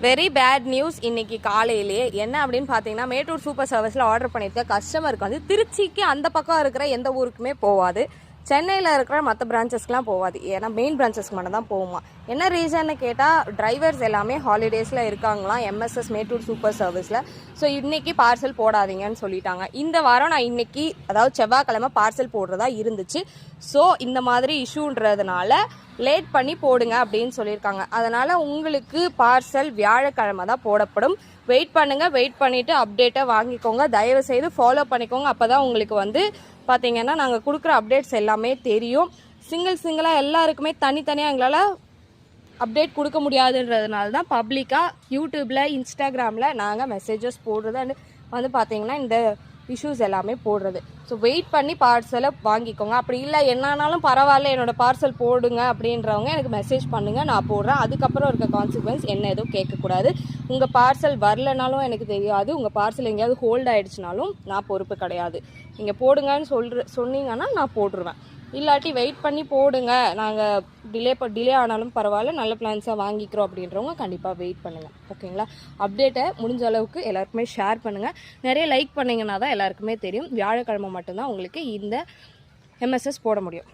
Very bad news இன்னைக்கு காலையிலேயே. என்ன அப்படின்னு பார்த்தீங்கன்னா, மேட்டூர் சூப்பர் சர்வீஸில் ஆர்டர் பண்ணியிருக்க கஸ்டமருக்கு வந்து திருச்சிக்கு அந்த பக்கம் இருக்கிற எந்த ஊருக்குமே போகாது, சென்னையில் இருக்கிற மற்ற பிரான்ச்சஸ்க்குலாம் போகாது. ஏன்னா மெயின் பிரான்ச்சஸ்க்கு மட்டும் தான் போகுமா. என்ன ரீசன்னு கேட்டால், டிரைவர்ஸ் எல்லாமே ஹாலிடேஸில் இருக்காங்களாம் எம்எஸ்எஸ் மேட்டூர் சூப்பர் சர்வீஸில். ஸோ இன்றைக்கி பார்சல் போடாதீங்கன்னு சொல்லிட்டாங்க. இந்த வாரம் நான் இன்றைக்கி, அதாவது செவ்வாய்க்கிழமை பார்சல் போடுறதா இருந்துச்சு. ஸோ இந்த மாதிரி இஷ்யூன்றதுனால லேட் பண்ணி போடுங்க அப்படின்னு சொல்லியிருக்காங்க. அதனால் உங்களுக்கு பார்சல் வியாழக்கிழமை தான் போடப்படும். வெயிட் பண்ணுங்கள். வெயிட் பண்ணிவிட்டு அப்டேட்டை வாங்கிக்கோங்க. தயவு செய்து ஃபாலோ பண்ணிக்கோங்க. அப்போ தான் உங்களுக்கு வந்து பார்த்தீங்கன்னா நாங்கள் கொடுக்குற அப்டேட்ஸ் எல்லாமே தெரியும். சிங்கிளாக எல்லாருக்குமே தனித்தனியாக எங்களால் அப்டேட் கொடுக்க முடியாதுன்றதுனால தான் பப்ளிக்காக யூடியூப்பில், இன்ஸ்டாகிராமில் நாங்கள் மெசேஜஸ் போடுறது வந்து பார்த்தீங்கன்னா இந்த இஷ்யூஸ் எல்லாமே போடுறது. ஸோ வெயிட் பண்ணி பார்சலை வாங்கிக்கோங்க. அப்படி இல்லை என்னானாலும் பரவாயில்ல என்னோடய பார்சல் போடுங்க அப்படின்றவங்க எனக்கு மெசேஜ் பண்ணுங்கள், நான் போடுறேன். அதுக்கப்புறம் இருக்க கான்சிக்வன்ஸ் என்ன எதுவும் கேட்கக்கூடாது. உங்கள் பார்சல் வரலனாலும் எனக்கு தெரியாது, உங்கள் பார்சல் எங்கேயாவது ஹோல்ட் ஆகிடுச்சுனாலும் நான் பொறுப்பு கிடையாது. நீங்கள் போடுங்கன்னு சொன்னீங்கன்னா நான் போட்டுருவேன். இல்லாட்டி வெயிட் பண்ணி போடுங்க, நாங்கள் டிலே ஆனாலும் பரவாயில்ல, நல்ல பிளான்ஸாக வாங்கிக்கிறோம் அப்படின்றவங்க கண்டிப்பாக வெயிட் பண்ணுங்கள். ஓகேங்களா? அப்டேட்டை முடிஞ்ச அளவுக்கு எல்லாருக்குமே ஷேர் பண்ணுங்கள். நிறைய லைக் பண்ணிங்கன்னா தான் எல்லாருக்குமே தெரியும். வியாழக்கிழமை மட்டும்தான் உங்களுக்கு இந்த எம்எஸ்எஸ் போட முடியும்.